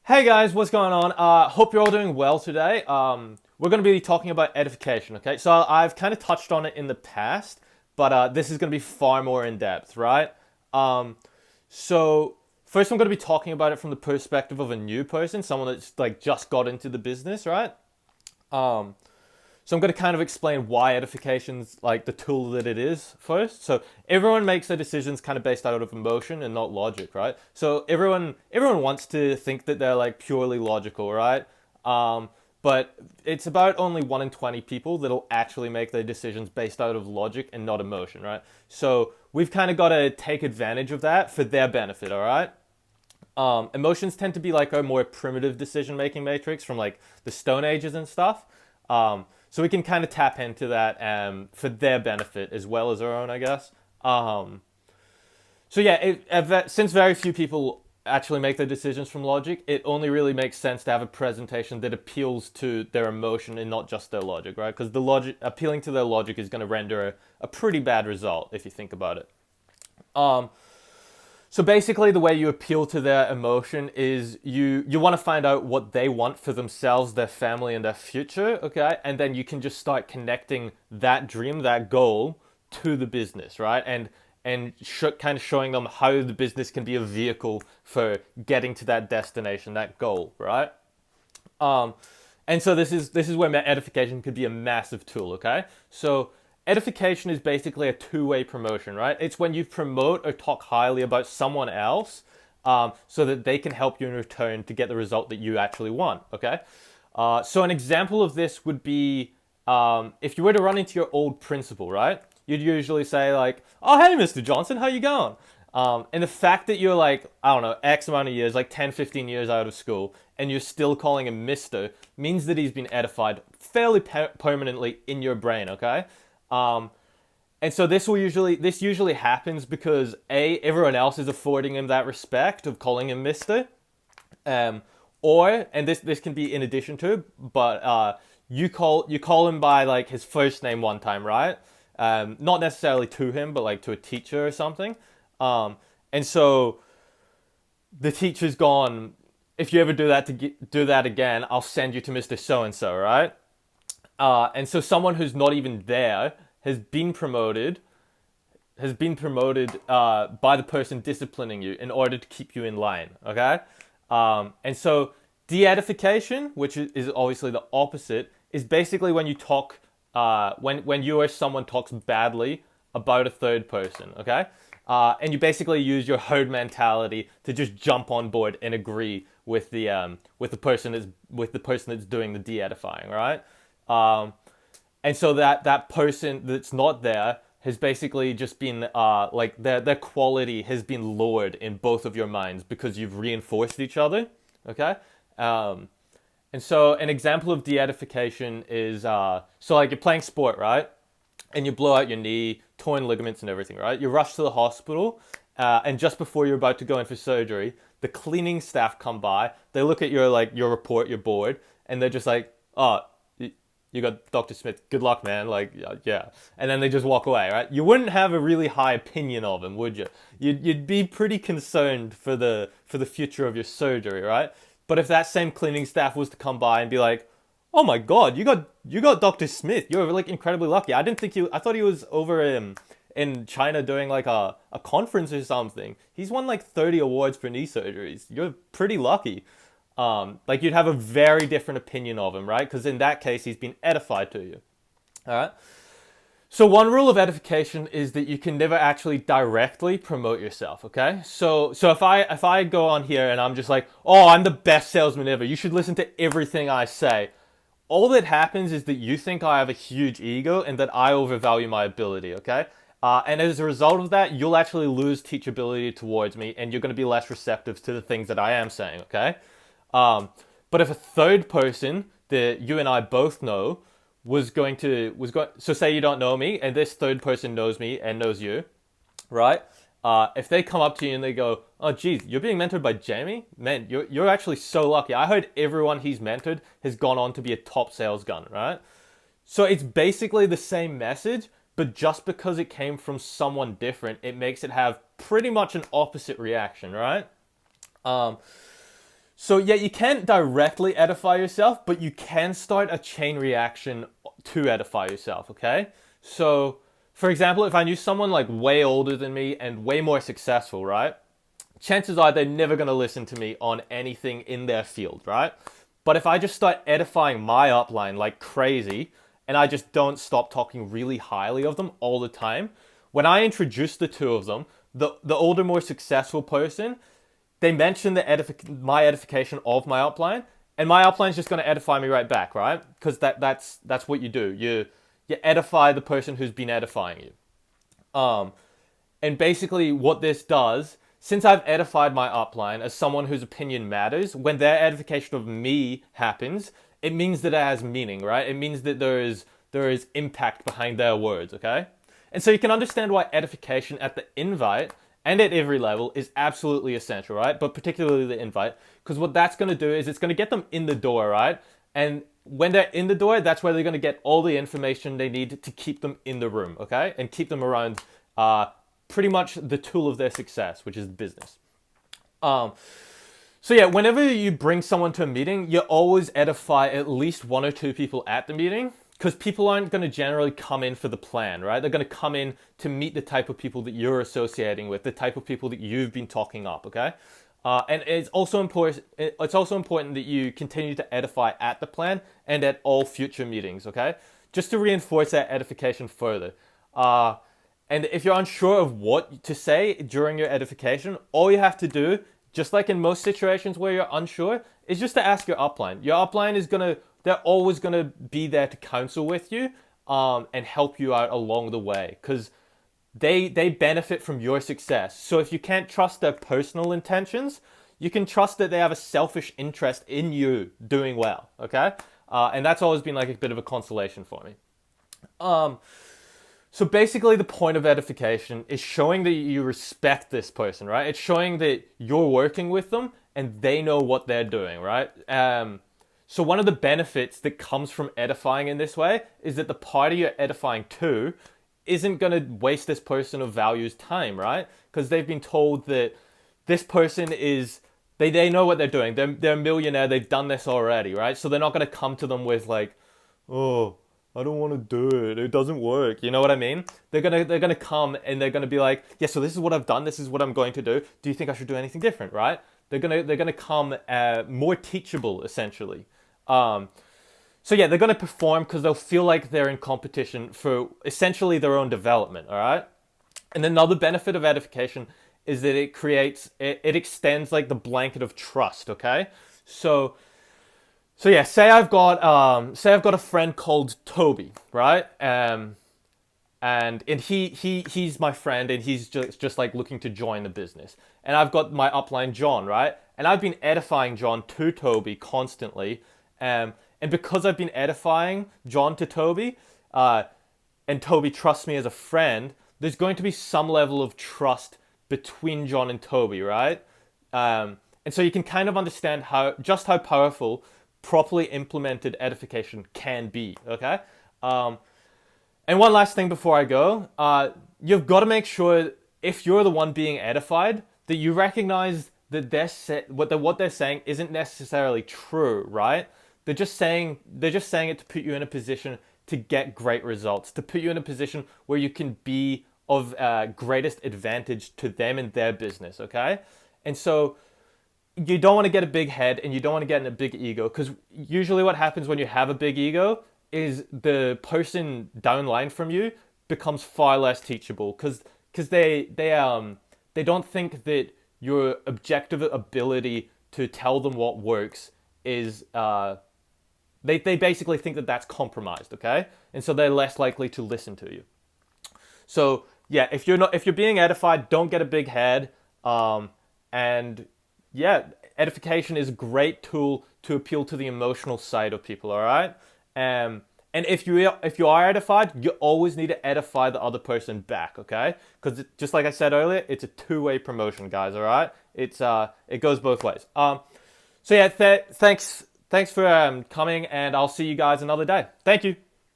Hey guys, what's going on? Hope you're all doing well today. We're going to be talking about edification, okay? So I've kind of touched on it in the past, but this is going to be far more in depth, right? Um, so first, I'm going to be talking about it from the perspective of a new person, someone that's like just got into the business, right? Um, so I'm going to kind of explain why edification's like the tool that it is first. So everyone makes their decisions kind of based out of emotion and not logic, right? So everyone wants to think that they're like purely logical, right? Um, but it's about only 1 in 20 people that'll actually make their decisions based out of logic and not emotion, right? So we've kind of got to take advantage of that for their benefit, all right? Emotions tend to be like a more primitive decision making matrix from like the Stone Ages and stuff. So we can kind of tap into that for their benefit as well as our own, I guess. Um, so yeah, since very few people actually make their decisions from logic, it only really makes sense to have a presentation that appeals to their emotion and not just their logic, right? Because the logic appealing to their logic is going to render a pretty bad result if you think about it. Um, so basically, the way you appeal to their emotion is you want to find out what they want for themselves, their family, and their future, okay? And then you can just start connecting that dream, that goal, to the business, right? And kind of showing them how the business can be a vehicle for getting to that destination, that goal, right? Um, and so this is where edification could be a massive tool. Okay, so edification is basically a two-way promotion, right? It's when you promote or talk highly about someone else, so that they can help you in return to get the result that you actually want. Okay, so an example of this would be if you were to run into your old principal, right? You'd usually say like, "Oh, hey, Mr. Johnson, how you going?" And the fact that you're like, I don't know, X amount of years, like 10, 15 years out of school, and you're still calling him Mr. means that he's been edified fairly permanently in your brain, okay? Um, and so this usually happens because everyone else is affording him that respect of calling him Mr. Um, or and this can be in addition to, but you call him by like his first name one time, right? Not necessarily to him, but like to a teacher or something. And so the teacher's gone. If you ever do that again, I'll send you to Mr. So and so, right? And so someone who's not even there has been promoted by the person disciplining you in order to keep you in line. Okay, and so de-edification, which is obviously the opposite, is basically when you talk when you or someone talks badly about a third person. Okay, and you basically use your herd mentality to just jump on board and agree with the person that's doing the de-edifying, right? Um, and so that person that's not there has basically just been like their quality has been lowered in both of your minds because you've reinforced each other. Okay. um, and so an example of de-edification is so like you're playing sport, right? And you blow out your knee, torn ligaments and everything, right? You rush to the hospital, and just before you're about to go in for surgery, the cleaning staff come by. They look at your report, your board, and they're just like, "Oh, you got Dr. Smith. Good luck, man." Like, yeah. And then they just walk away, right? You wouldn't have a really high opinion of him, would you? You'd be pretty concerned for the future of your surgery, right? But if that same cleaning staff was to come by and be like, "Oh my God, you got Dr. Smith. You're like incredibly lucky. I thought he was over in China doing like a conference or something. He's won like 30 awards for knee surgeries. You're pretty lucky." Like you'd have a very different opinion of him, right? Because in that case, he's been edified to you. All right. So one rule of edification is that you can never actually directly promote yourself. Okay. So if I go on here and I'm just like, "Oh, I'm the best salesman ever. You should listen to everything I say." All that happens is that you think I have a huge ego and that I overvalue my ability. Okay. And as a result of that, you'll actually lose teachability towards me, and you're going to be less receptive to the things that I am saying. Okay. Um, but if a third person that you and I both know was going, so say you don't know me and this third person knows me and knows you, right? If they come up to you and they go, "Oh, geez, you're being mentored by Jamie? Man, you're actually so lucky. I heard everyone he's mentored has gone on to be a top sales gun," right? So it's basically the same message, but just because it came from someone different, it makes it have pretty much an opposite reaction, right? Um, So yeah, you can't directly edify yourself, but you can start a chain reaction to edify yourself, okay? So, for example, if I knew someone like way older than me and way more successful, right? Chances are they're never going to listen to me on anything in their field, right? But if I just start edifying my upline like crazy, and I just don't stop talking really highly of them all the time, when I introduce the two of them, the older, more successful person, they mention my edification of my upline, and my upline is just going to edify me right back, right? Because that's what you do. You edify the person who's been edifying you. And basically, what this does, since I've edified my upline as someone whose opinion matters, when their edification of me happens, it means that it has meaning, right? It means that there is impact behind their words, okay? And so you can understand why edification at the invite and at every level is absolutely essential, right? But particularly the invite, because what that's going to do is it's going to get them in the door, right? And when they're in the door, that's where they're going to get all the information they need to keep them in the room, okay? And keep them around pretty much the tool of their success, which is business. So yeah, whenever you bring someone to a meeting, you always edify at least one or two people at the meeting, because people aren't going to generally come in for the plan, right? They're going to come in to meet the type of people that you're associating with, the type of people that you've been talking up, okay? And it's also important. It's also important that you continue to edify at the plan and at all future meetings, okay? Just to reinforce that edification further. And if you're unsure of what to say during your edification, all you have to do, just like in most situations where you're unsure, is just to ask your upline. Your upline they're always gonna be there to counsel with you, and help you out along the way, because they benefit from your success. So if you can't trust their personal intentions, you can trust that they have a selfish interest in you doing well, okay? And that's always been like a bit of a consolation for me. So basically the point of edification is showing that you respect this person, right? It's showing that you're working with them and they know what they're doing, right? So one of the benefits that comes from edifying in this way is that the party you're edifying to isn't going to waste this person of value's time, right? Because they've been told that this person they know what they're doing. They're a millionaire. They've done this already, right? So they're not going to come to them with like, oh, I don't want to do it. It doesn't work. You know what I mean? They're gonna come and they're gonna be like, yeah, so this is what I've done. This is what I'm going to do. Do you think I should do anything different, right? They're gonna come more teachable, essentially. So yeah, they're gonna perform because they'll feel like they're in competition for essentially their own development. All right. And another benefit of edification is that it extends like the blanket of trust. Okay. So yeah, say I've got a friend called Toby, right? And he's my friend, and he's just like looking to join the business. And I've got my upline John, right? And I've been edifying John to Toby constantly. And because I've been edifying John to Toby, and Toby trusts me as a friend, there's going to be some level of trust between John and Toby, right? And so you can kind of understand how powerful properly implemented edification can be, okay? And one last thing before I go, you've got to make sure, if you're the one being edified, that you recognize that what they're saying isn't necessarily true, right? They're just saying it to put you in a position to get great results, to put you in a position where you can be of greatest advantage to them and their business, okay? And so you don't want to get a big head and you don't want to get in a big ego, because usually what happens when you have a big ego is the person downline from you becomes far less teachable, because they don't think that your objective ability to tell them what works is they basically think that that's compromised, okay? And so they're less likely to listen to you. So yeah, if you're being edified, don't get a big head, and yeah, edification is a great tool to appeal to the emotional side of people, all right? And if you are edified, you always need to edify the other person back, okay? Because just like I said earlier, it's a two-way promotion, guys, all right? It goes both ways. So yeah, thanks for coming, and I'll see you guys another day. Thank you.